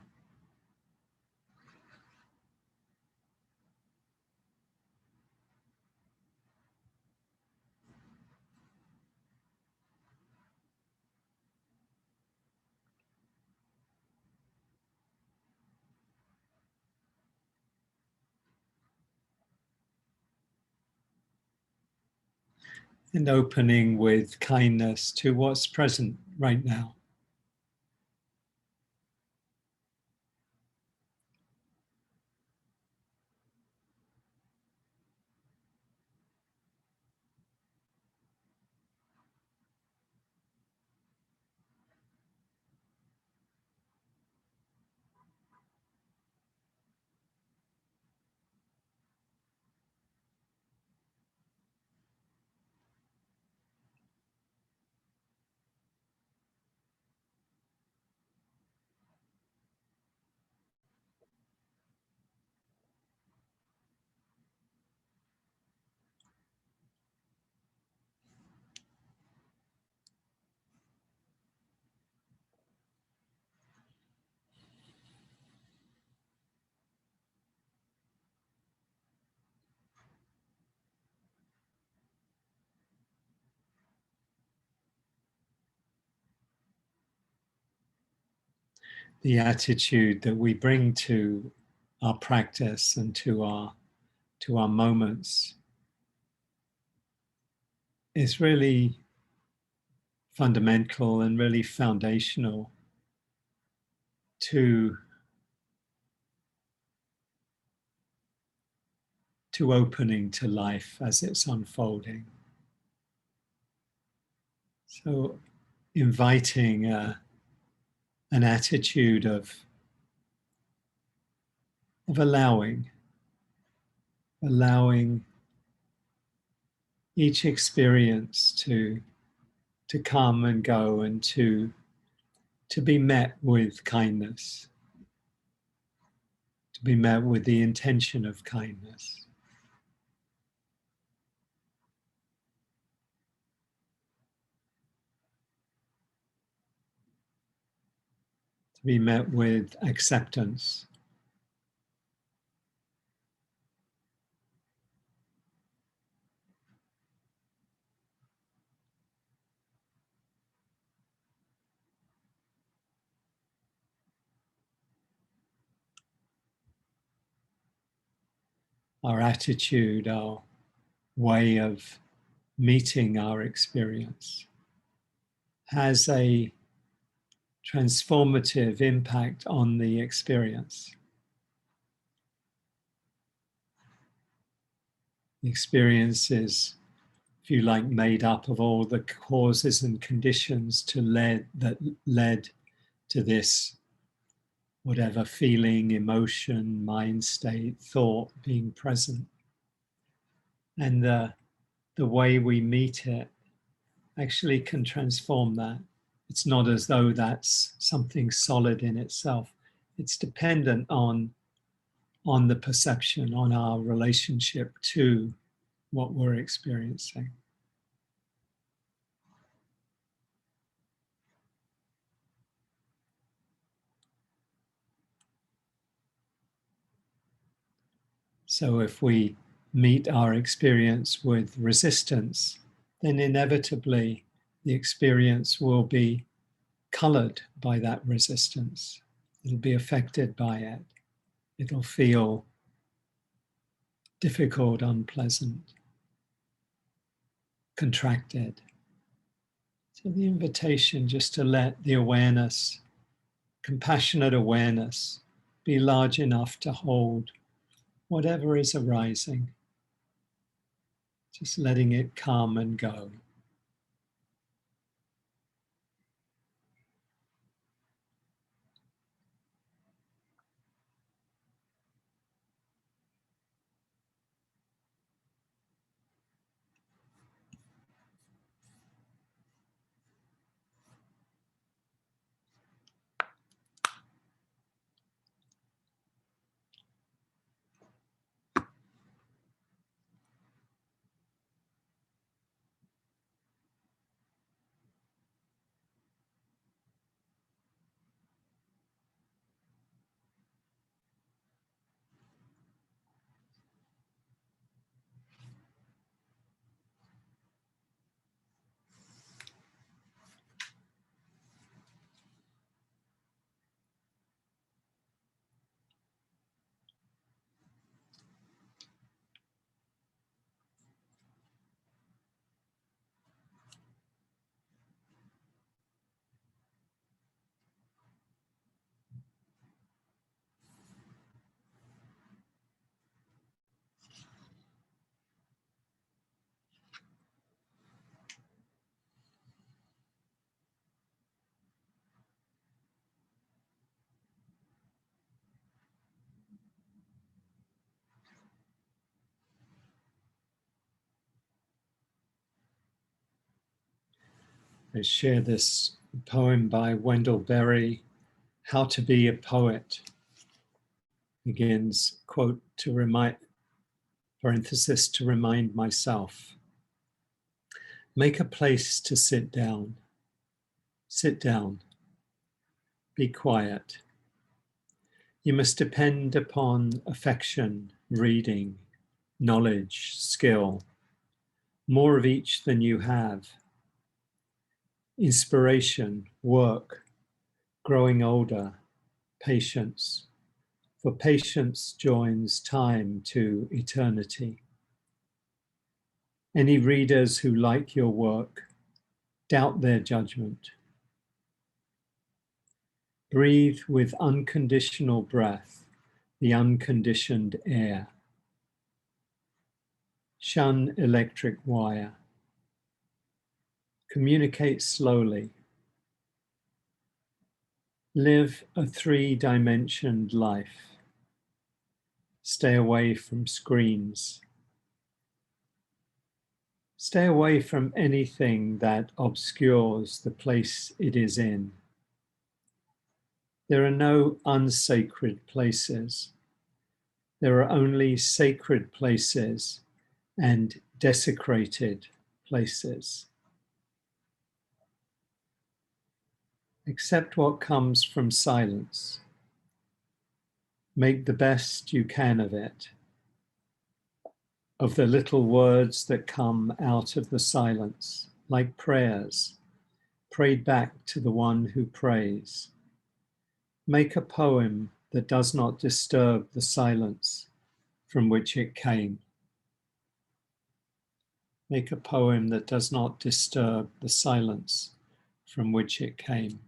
And opening with kindness to what's present right now. The attitude that we bring to our practice and to our moments is really fundamental and really foundational to opening to life as it's unfolding. So inviting an attitude of allowing each experience to to come and go and to be met with kindness, to be met with the intention of kindness. To be met with acceptance. Our attitude, our way of meeting our experience has a transformative impact on the experience. The experience is, if you like, made up of all the causes and conditions that led to this, whatever feeling, emotion, mind state, thought being present. And the way we meet it actually can transform that. It's not as though that's something solid in itself. It's dependent on the perception, on our relationship to what we're experiencing. So if we meet our experience with resistance, then inevitably the experience will be colored by that resistance. It'll be affected by it. It'll feel difficult, unpleasant, contracted. So the invitation just to let the awareness, compassionate awareness, be large enough to hold whatever is arising, just letting it come and go. I share this poem by Wendell Berry, How to Be a Poet. Begins, quote, to remind, parenthesis, to remind myself. Make a place to sit down. Sit down. Be quiet. You must depend upon affection, reading, knowledge, skill, more of each than you have. Inspiration, work, growing older, patience. For patience joins time to eternity. Any readers who like your work, doubt their judgment. Breathe with unconditional breath, the unconditioned air. Shun electric wire. Communicate slowly. Live a three-dimensioned life. Stay away from screens. Stay away from anything that obscures the place it is in. There are no unsacred places. There are only sacred places and desecrated places. Accept what comes from silence. Make the best you can of it, of the little words that come out of the silence, like prayers, prayed back to the one who prays. Make a poem that does not disturb the silence from which it came. Make a poem that does not disturb the silence from which it came.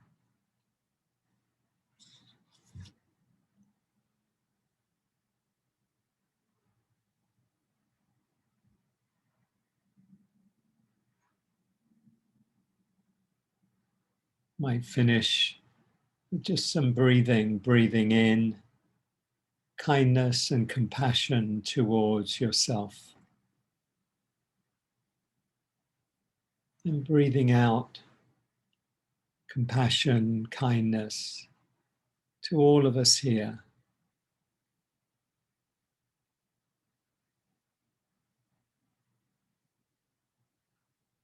Might finish with just some breathing in kindness and compassion towards yourself. And breathing out compassion, kindness to all of us here.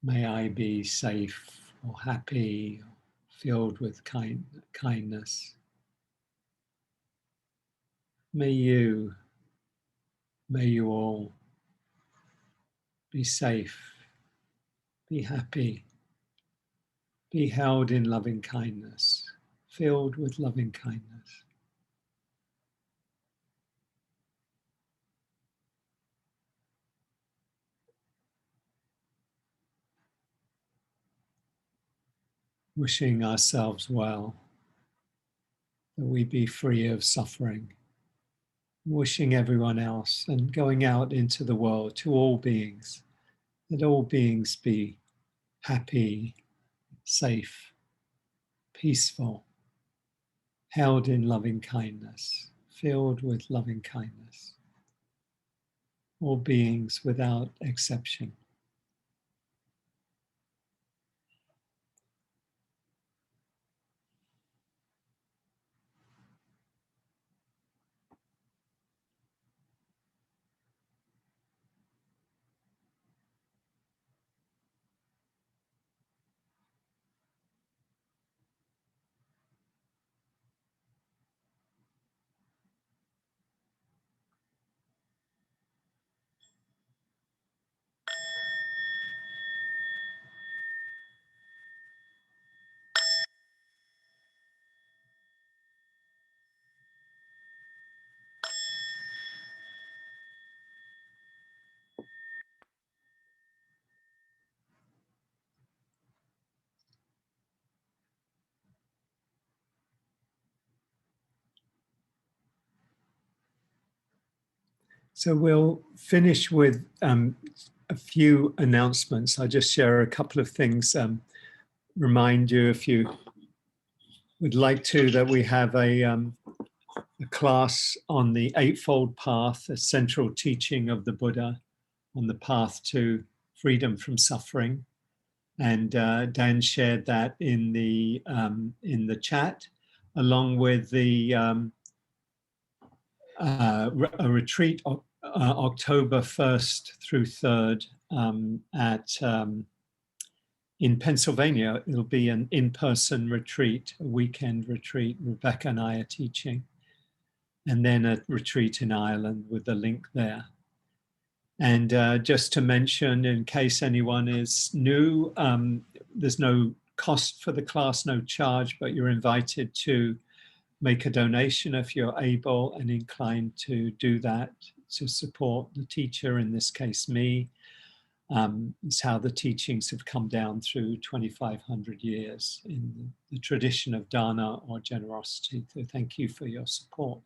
May I be safe or happy, filled with kindness. May you all be safe, be happy, be held in loving kindness, filled with loving kindness. Wishing ourselves well, that we be free of suffering. Wishing everyone else and going out into the world to all beings, that all beings be happy, safe, peaceful, held in loving kindness, filled with loving kindness. All beings without exception. So we'll finish with a few announcements. I'll just share a couple of things. Remind you, if you would like to, that we have a class on the Eightfold Path, a central teaching of the Buddha on the path to freedom from suffering. And Dan shared that in the chat, along with the a retreat October 1st through 3rd in Pennsylvania. It'll be an in-person retreat, a weekend retreat. Rebecca and I are teaching. And then a retreat in Ireland with the link there. And just to mention, in case anyone is new, there's no cost for the class, no charge, but you're invited to make a donation if you're able and inclined to do that to support the teacher, in this case me. It's how the teachings have come down through 2,500 years in the tradition of Dharma or generosity. So thank you for your support.